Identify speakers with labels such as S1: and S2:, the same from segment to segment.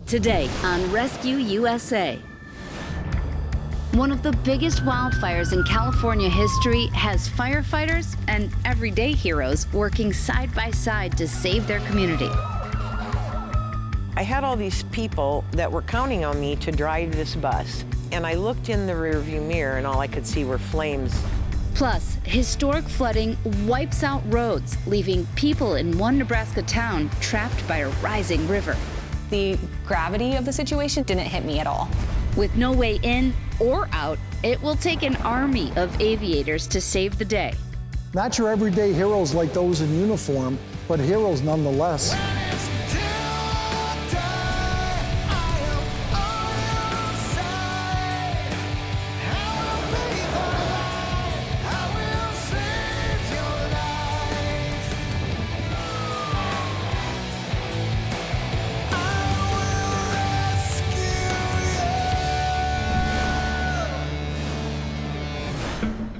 S1: Today on Rescue USA. One of the biggest wildfires in California history has firefighters and everyday heroes working side by side to save their community.
S2: I had all these people that were counting on me to drive this bus, and I looked in the rearview mirror and all I could see were flames.
S1: Plus, historic flooding wipes out roads, leaving people in one Nebraska town trapped by a rising river.
S3: The gravity of the situation didn't hit me at all.
S1: With no way in or out, it will take an army of aviators to save the day.
S4: Not your everyday heroes like those in uniform, but heroes nonetheless.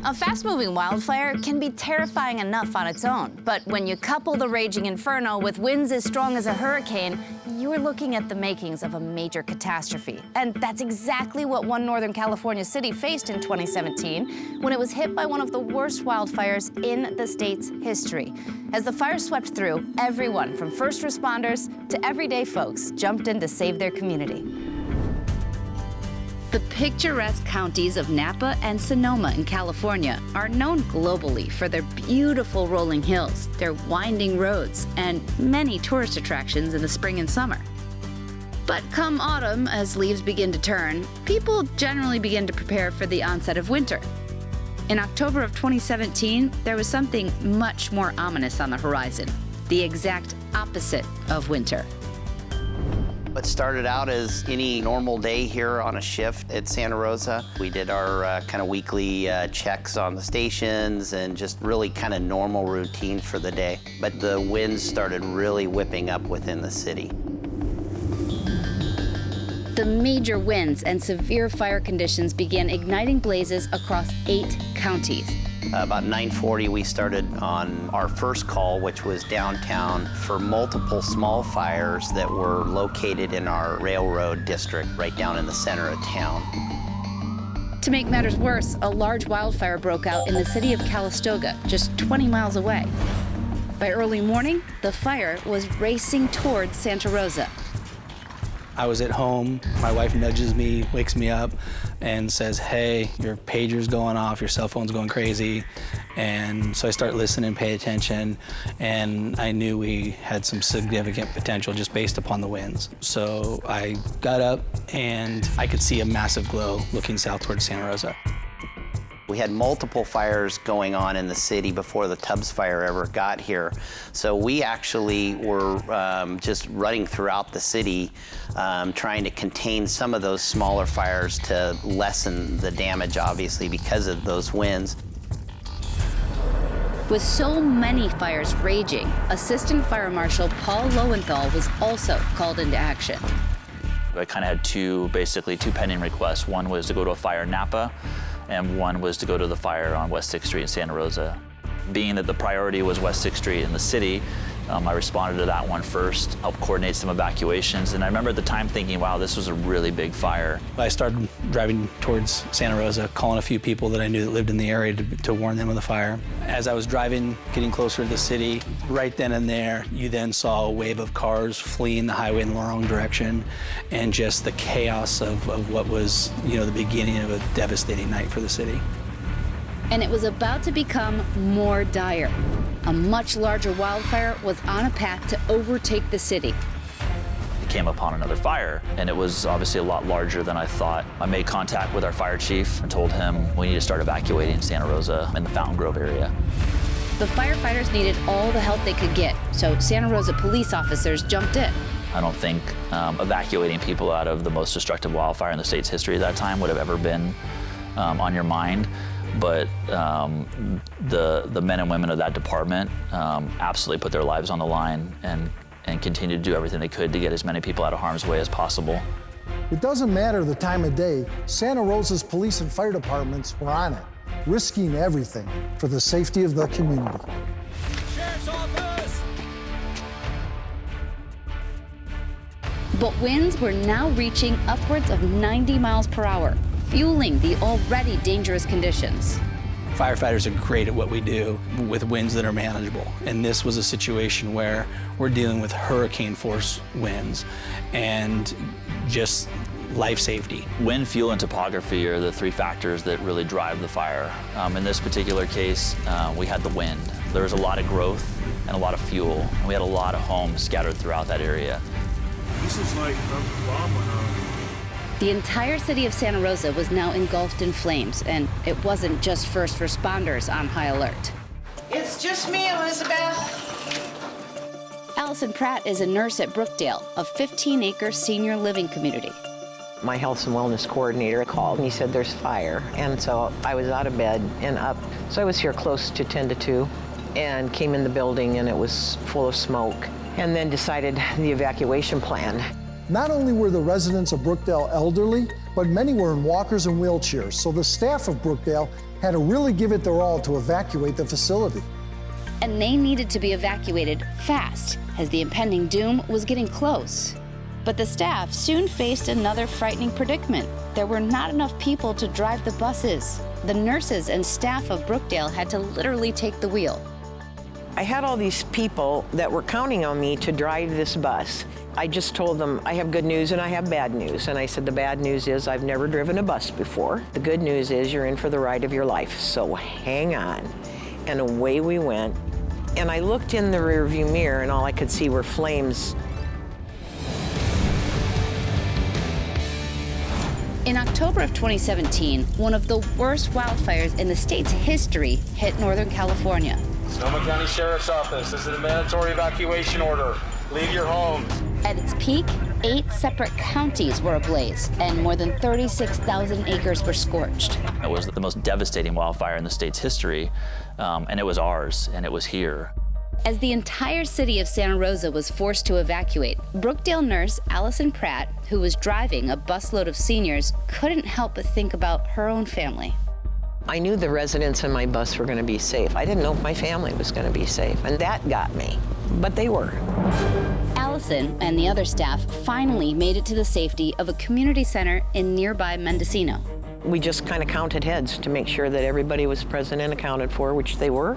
S5: A fast-moving wildfire can be terrifying enough on its own, but when you couple the raging inferno with winds as strong as a hurricane, you're looking at the makings of a major catastrophe. And that's exactly what one Northern California city faced in 2017 when it was hit by one of the worst wildfires in the state's history. As the fire swept through, everyone from first responders to everyday folks jumped in to save their community.
S1: The picturesque counties of Napa and Sonoma in California are known globally for their beautiful rolling hills, their winding roads, and many tourist attractions in the spring and summer. But come autumn, as leaves begin to turn, people generally begin to prepare for the onset of winter. In October of 2017, there was something much more ominous on the horizon, the exact opposite of winter.
S6: It started out as any normal day here on a shift at Santa Rosa. We did our kind of weekly checks on the stations and just really kind of normal routine for the day. But the winds started really whipping up within the city.
S1: The major winds and severe fire conditions began igniting blazes across 8 counties.
S6: About 9:40, we started on our first call, which was downtown, for multiple small fires that were located in our railroad district right down in the center of town.
S1: To make matters worse, a large wildfire broke out in the city of Calistoga, just 20 miles away. By early morning, the fire was racing towards Santa Rosa.
S7: I was at home, my wife nudges me, wakes me up, and says, hey, your pager's going off, your cell phone's going crazy. And so I start listening, pay attention, and I knew we had some significant potential just based upon the winds. So I got up, and I could see a massive glow looking south towards Santa Rosa.
S6: We had multiple fires going on in the city before the Tubbs fire ever got here. So we actually were just running throughout the city, trying to contain some of those smaller fires to lessen the damage, obviously, because of those winds.
S1: With so many fires raging, Assistant Fire Marshal Paul Lowenthal was also called into action.
S8: I kind of had two pending requests. One was to go to a fire in Napa, and one was to go to the fire on West 6th Street in Santa Rosa. Being that the priority was West 6th Street in the city, I responded to that one first, helped coordinate some evacuations, and I remember at the time thinking, wow, this was a really big fire.
S7: I started driving towards Santa Rosa, calling a few people that I knew that lived in the area to warn them of the fire. As I was driving, getting closer to the city, right then and there, you then saw a wave of cars fleeing the highway in the wrong direction, and just the chaos of what was, the beginning of a devastating night for the city.
S1: And it was about to become more dire. A much larger wildfire was on a path to overtake the city.
S8: We came upon another fire, and it was obviously a lot larger than I thought. I made contact with our fire chief and told him we need to start evacuating Santa Rosa in the Fountain Grove area.
S1: The firefighters needed all the help they could get, so Santa Rosa police officers jumped in.
S8: I don't think evacuating people out of the most destructive wildfire in the state's history at that time would have ever been on your mind. But the men and women of that department absolutely put their lives on the line and continued to do everything they could to get as many people out of harm's way as possible.
S4: It doesn't matter the time of day, Santa Rosa's police and fire departments were on it, risking everything for the safety of the community.
S1: But winds were now reaching upwards of 90 miles per hour, fueling the already dangerous conditions.
S7: Firefighters are great at what we do with winds that are manageable. And this was a situation where we're dealing with hurricane force winds and just life safety.
S8: Wind, fuel, and topography are the three factors that really drive the fire. In this particular case, we had the wind. There was a lot of growth and a lot of fuel, and we had a lot of homes scattered throughout that area.
S9: This is like a bomb went off.
S1: The entire city of Santa Rosa was now engulfed in flames, and it wasn't just first responders on high alert.
S2: It's just me, Elizabeth.
S1: Allison Pratt is a nurse at Brookdale, a 15-acre senior living community.
S2: My health and wellness coordinator called and he said there's fire. And so I was out of bed and up. So I was here close to 10 to 2 and came in the building and it was full of smoke. And then decided the evacuation plan.
S4: Not only were the residents of Brookdale elderly, but many were in walkers and wheelchairs. So the staff of Brookdale had to really give it their all to evacuate the facility.
S1: And they needed to be evacuated fast, as the impending doom was getting close. But the staff soon faced another frightening predicament. There were not enough people to drive the buses. The nurses and staff of Brookdale had to literally take the wheel.
S2: I had all these people that were counting on me to drive this bus. I just told them, I have good news and I have bad news. And I said, the bad news is I've never driven a bus before. The good news is you're in for the ride of your life, so hang on. And away we went. And I looked in the rearview mirror and all I could see were flames.
S1: In October of 2017, one of the worst wildfires in the state's history hit Northern California.
S9: Sonoma County Sheriff's Office, this is a mandatory evacuation order. Leave your homes.
S1: At its peak, 8 separate counties were ablaze, and more than 36,000 acres were scorched.
S8: It was the most devastating wildfire in the state's history, and it was ours, and it was here.
S1: As the entire city of Santa Rosa was forced to evacuate, Brookdale nurse Allison Pratt, who was driving a busload of seniors, couldn't help but think about her own family.
S2: I knew the residents in my bus were going to be safe. I didn't know if my family was going to be safe, and that got me, but they were.
S1: Allison and the other staff finally made it to the safety of a community center in nearby Mendocino.
S2: We just kind of counted heads to make sure that everybody was present and accounted for, which they were.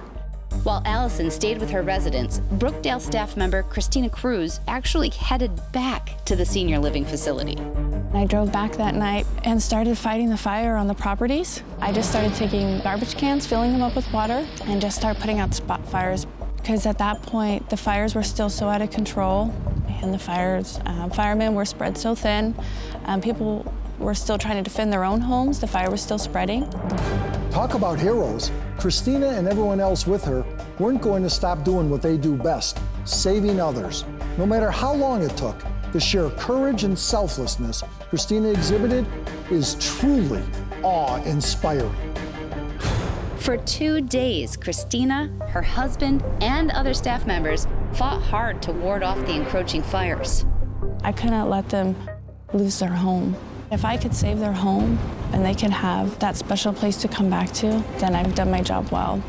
S1: While Allison stayed with her residents, Brookdale staff member Christina Cruz actually headed back to the senior living facility.
S10: I drove back that night and started fighting the fire on the properties. I just started taking garbage cans, filling them up with water, and just start putting out spot fires. Because at that point, the fires were still so out of control, and the firemen were spread so thin. People were still trying to defend their own homes. The fire was still spreading.
S4: Talk about heroes. Christina and everyone else with her weren't going to stop doing what they do best, saving others. No matter how long it took, the sheer courage and selflessness Christina exhibited is truly awe-inspiring.
S1: For 2 days, Christina, her husband, and other staff members fought hard to ward off the encroaching fires.
S10: I couldn't let them lose their home. If I could save their home and they could have that special place to come back to, then I've done my job well.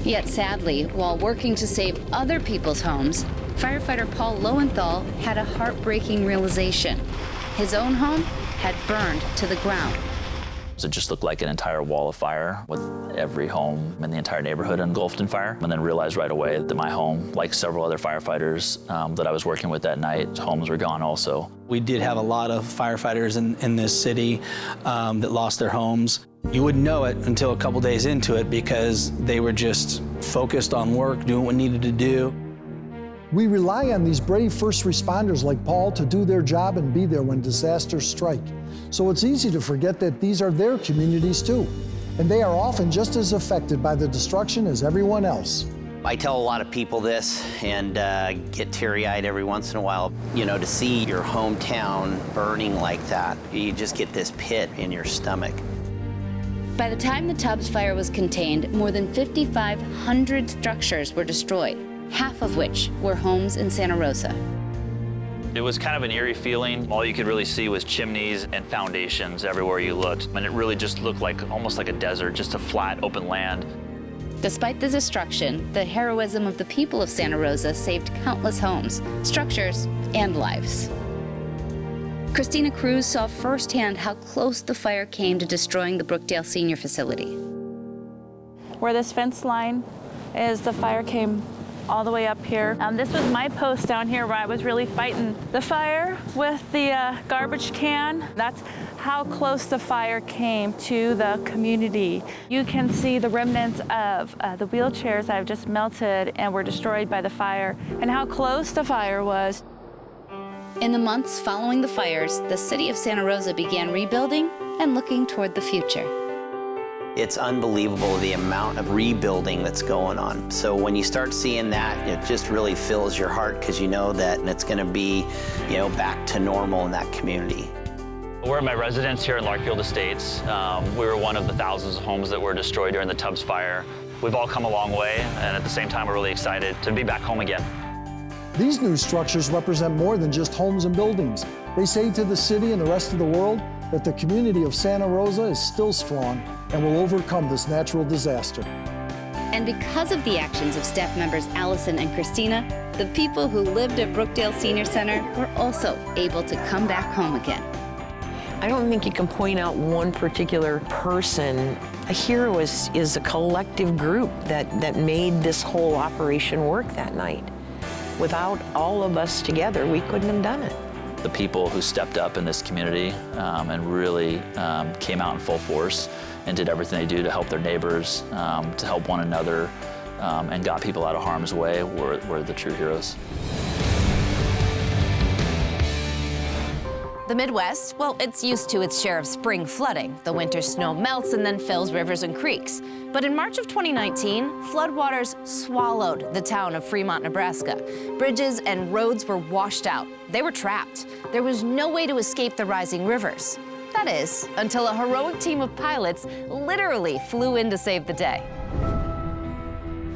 S1: Yet sadly, while working to save other people's homes, firefighter Paul Lowenthal had a heartbreaking realization. His own home had burned to the ground.
S8: It just looked like an entire wall of fire with every home in the entire neighborhood engulfed in fire. And then realized right away that my home, like several other firefighters that I was working with that night, homes were gone also.
S7: We did have a lot of firefighters in this city that lost their homes. You wouldn't know it until a couple days into it because they were just focused on work, doing what needed to do.
S4: We rely on these brave first responders like Paul to do their job and be there when disasters strike. So it's easy to forget that these are their communities too, and they are often just as affected by the destruction as everyone else.
S6: I tell a lot of people this and get teary-eyed every once in a while. You know, to see your hometown burning like that, you just get this pit in your stomach.
S1: By the time the Tubbs fire was contained, more than 5,500 structures were destroyed, half of which were homes in Santa Rosa.
S8: It was kind of an eerie feeling. All you could really see was chimneys and foundations everywhere you looked. And it really just looked like almost like a desert, just a flat, open land.
S1: Despite the destruction, the heroism of the people of Santa Rosa saved countless homes, structures, and lives. Christina Cruz saw firsthand how close the fire came to destroying the Brookdale Senior Facility.
S10: Where this fence line is, the fire came all the way up here. This was my post down here where I was really fighting the fire with the garbage can. That's how close the fire came to the community. You can see the remnants of the wheelchairs that have just melted and were destroyed by the fire, and how close the fire was.
S1: In the months following the fires, the city of Santa Rosa began rebuilding and looking toward the future.
S6: It's unbelievable the amount of rebuilding that's going on. So when you start seeing that, it just really fills your heart because you know that it's going to be, back to normal in that community.
S8: We're at my residence here in Larkfield Estates. We were one of the thousands of homes that were destroyed during the Tubbs fire. We've all come a long way, and at the same time, we're really excited to be back home again.
S4: These new structures represent more than just homes and buildings. They say to the city and the rest of the world that the community of Santa Rosa is still strong and will overcome this natural disaster.
S1: And because of the actions of staff members Allison and Christina, the people who lived at Brookdale Senior Center were also able to come back home again.
S2: I don't think you can point out one particular person. A hero is a collective group that made this whole operation work that night. Without all of us together, we couldn't have done it.
S8: The people who stepped up in this community and really came out in full force and did everything they do to help their neighbors, to help one another, and got people out of harm's way were the true heroes.
S5: The Midwest, well, it's used to its share of spring flooding. The winter snow melts and then fills rivers and creeks. But in March of 2019, floodwaters swallowed the town of Fremont, Nebraska. Bridges and roads were washed out. They were trapped. There was no way to escape the rising rivers. That is, until a heroic team of pilots literally flew in to save the day.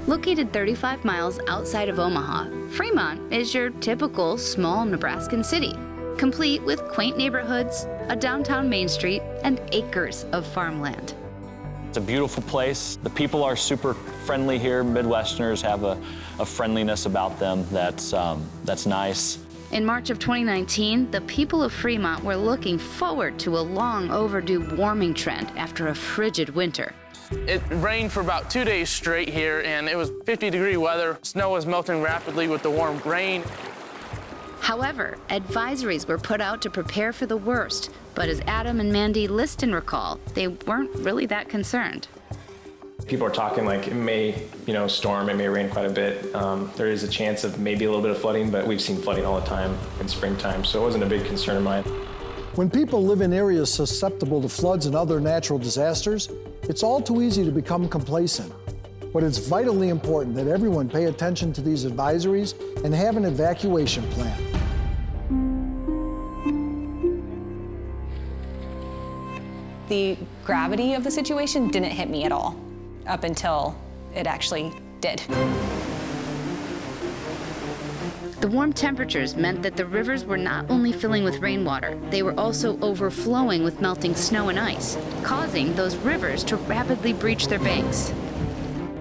S1: Located 35 miles outside of Omaha, Fremont is your typical small Nebraskan city, complete with quaint neighborhoods, a downtown Main Street, and acres of farmland.
S11: It's a beautiful place. The people are super friendly here. Midwesterners have a friendliness about them that's nice.
S1: In March of 2019, the people of Fremont were looking forward to a long overdue warming trend after a frigid winter.
S12: It rained for about 2 days straight here, and it was 50-degree weather. Snow was melting rapidly with the warm rain.
S1: However, advisories were put out to prepare for the worst, but as Adam and Mandy Liston recall, they weren't really that concerned.
S13: People are talking like it may, storm, it may rain quite a bit. There is a chance of maybe a little bit of flooding, but we've seen flooding all the time in springtime, so it wasn't a big concern of mine.
S4: When people live in areas susceptible to floods and other natural disasters, it's all too easy to become complacent. But it's vitally important that everyone pay attention to these advisories and have an evacuation plan.
S3: The gravity of the situation didn't hit me at all, up until it actually did.
S1: The warm temperatures meant that the rivers were not only filling with rainwater, they were also overflowing with melting snow and ice, causing those rivers to rapidly breach their banks.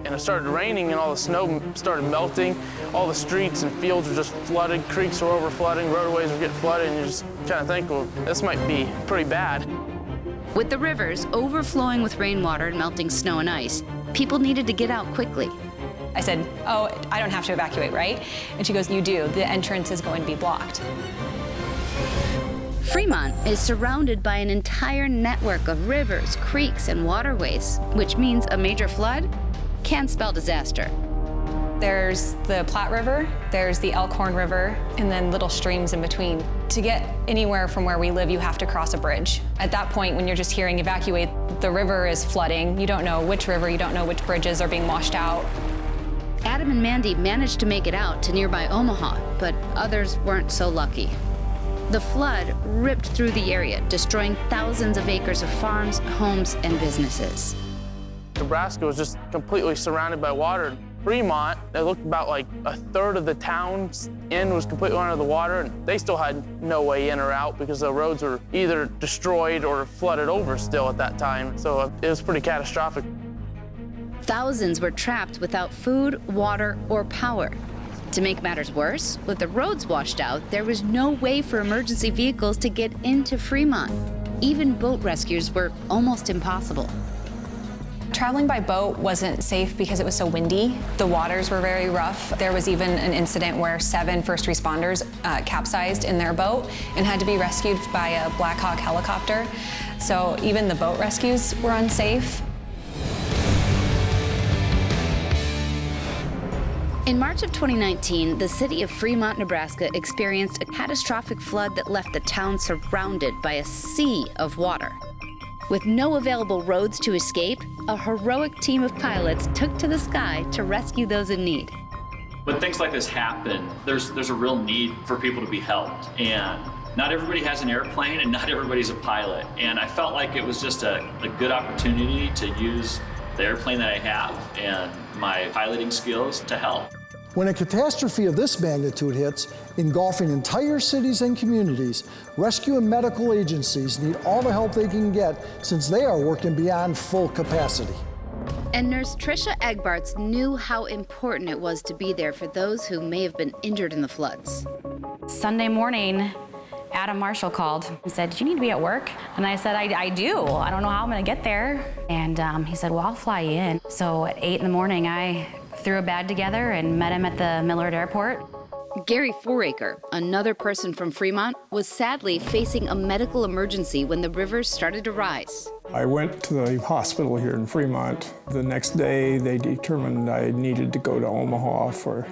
S12: And it started raining and all the snow started melting. All the streets and fields were just flooded, creeks were overflooding, roadways were getting flooded, and you just kind of think, well, this might be pretty bad.
S1: With the rivers overflowing with rainwater and melting snow and ice, people needed to get out quickly.
S3: I said, oh, I don't have to evacuate, right? And she goes, you do. The entrance is going to be blocked.
S1: Fremont is surrounded by an entire network of rivers, creeks, and waterways, which means a major flood can spell disaster.
S3: There's the Platte River, there's the Elkhorn River, and then little streams in between. To get anywhere from where we live, you have to cross a bridge. At that point, when you're just hearing evacuate, the river is flooding. You don't know which river, you don't know which bridges are being washed out.
S1: Adam and Mandy managed to make it out to nearby Omaha, but others weren't so lucky. The flood ripped through the area, destroying thousands of acres of farms, homes, and businesses.
S12: Nebraska was just completely surrounded by water. Fremont, it looked about like a third of the town's end was completely under the water, and they still had no way in or out because the roads were either destroyed or flooded over still at that time. So it was pretty catastrophic.
S1: Thousands were trapped without food, water, or power. To make matters worse, with the roads washed out, there was no way for emergency vehicles to get into Fremont. Even boat rescues were almost impossible.
S3: Traveling by boat wasn't safe because it was so windy. The waters were very rough. There was even an incident where 7 first responders capsized in their boat and had to be rescued by a Black Hawk helicopter. So even the boat rescues were unsafe.
S1: In March of 2019, the city of Fremont, Nebraska experienced a catastrophic flood that left the town surrounded by a sea of water. With no available roads to escape, a heroic team of pilots took to the sky to rescue those in need.
S14: When things like this happen, there's a real need for people to be helped. And not everybody has an airplane and not everybody's a pilot. And I felt like it was just a good opportunity to use the airplane that I have and my piloting skills to help.
S4: When a catastrophe of this magnitude hits, engulfing entire cities and communities, rescue and medical agencies need all the help they can get since they are working beyond full capacity.
S1: And nurse Tricia Egbarts knew how important it was to be there for those who may have been injured in the floods.
S15: Sunday morning, Adam Marshall called and said, "Do you need to be at work?" And I said, I do. I don't know how I'm gonna get there. And he said, "Well, I'll fly you in." So at 8 in the morning, I threw a bag together and met him at the Millard Airport.
S1: Gary Foraker, another person from Fremont, was sadly facing a medical emergency when the rivers started to rise.
S16: I went to the hospital here in Fremont. The next day, they determined I needed to go to Omaha for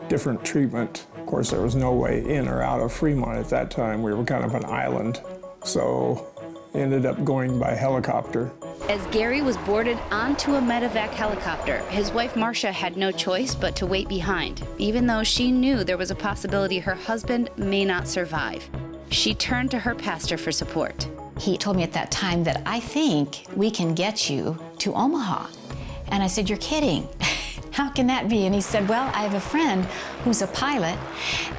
S16: different treatment. Of course, there was no way in or out of Fremont at that time. We were kind of an island, so ended up going by helicopter.
S1: As Gary was boarded onto a medevac helicopter, his wife Marcia had no choice but to wait behind, even though she knew there was a possibility her husband may not survive. She turned to her pastor for support.
S17: He told me at that time that I think we can get you to Omaha. And I said, "You're kidding." "How can that be?" And he said, "Well, I have a friend who's a pilot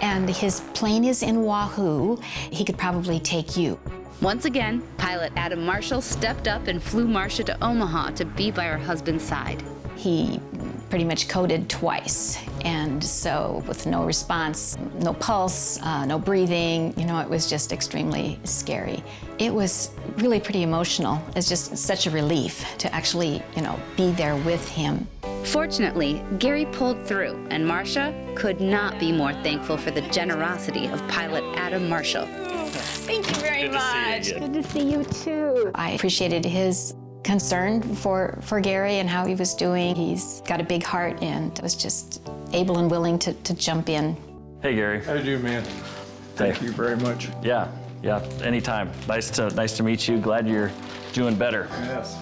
S17: and his plane is in Wahoo. He could probably take you."
S1: Once again, pilot Adam Marshall stepped up and flew Marcia to Omaha to be by her husband's side.
S17: He pretty much coded twice. And so with no response, no pulse, no breathing, it was just extremely scary. It was really pretty emotional. It's just such a relief to actually, be there with him.
S1: Fortunately, Gary pulled through, and Marcia could not be more thankful for the generosity of pilot Adam Marshall.
S17: Thank you very much.
S15: Good to see you too.
S17: I appreciated his concern for Gary and how he was doing. He's got a big heart and was just able and willing to jump in.
S11: Hey, Gary.
S16: How do you do, man? Thank you very much.
S11: Yeah, anytime. Nice to meet you. Glad you're doing better.
S16: Yes.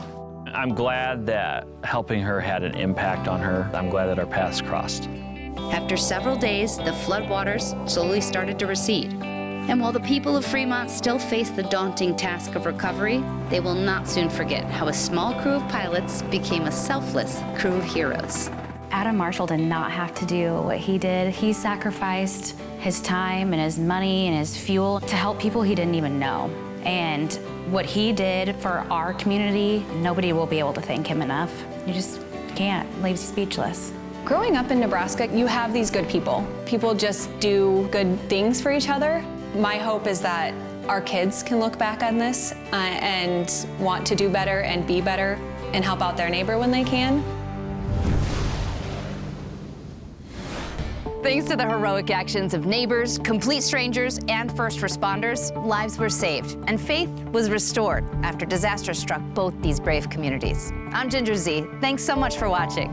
S11: I'm glad that helping her had an impact on her. I'm glad that our paths crossed.
S1: After several days, the floodwaters slowly started to recede. And while the people of Fremont still face the daunting task of recovery, they will not soon forget how a small crew of pilots became a selfless crew of heroes.
S15: Adam Marshall did not have to do what he did. He sacrificed his time and his money and his fuel to help people he didn't even know. And what he did for our community, nobody will be able to thank him enough. You just can't. It leaves you speechless.
S3: Growing up in Nebraska, you have these good people. People just do good things for each other. My hope is that our kids can look back on this and want to do better and be better and help out their neighbor when they can.
S5: Thanks to the heroic actions of neighbors, complete strangers, and first responders, lives were saved and faith was restored after disaster struck both these brave communities. I'm Ginger Z. Thanks so much for watching.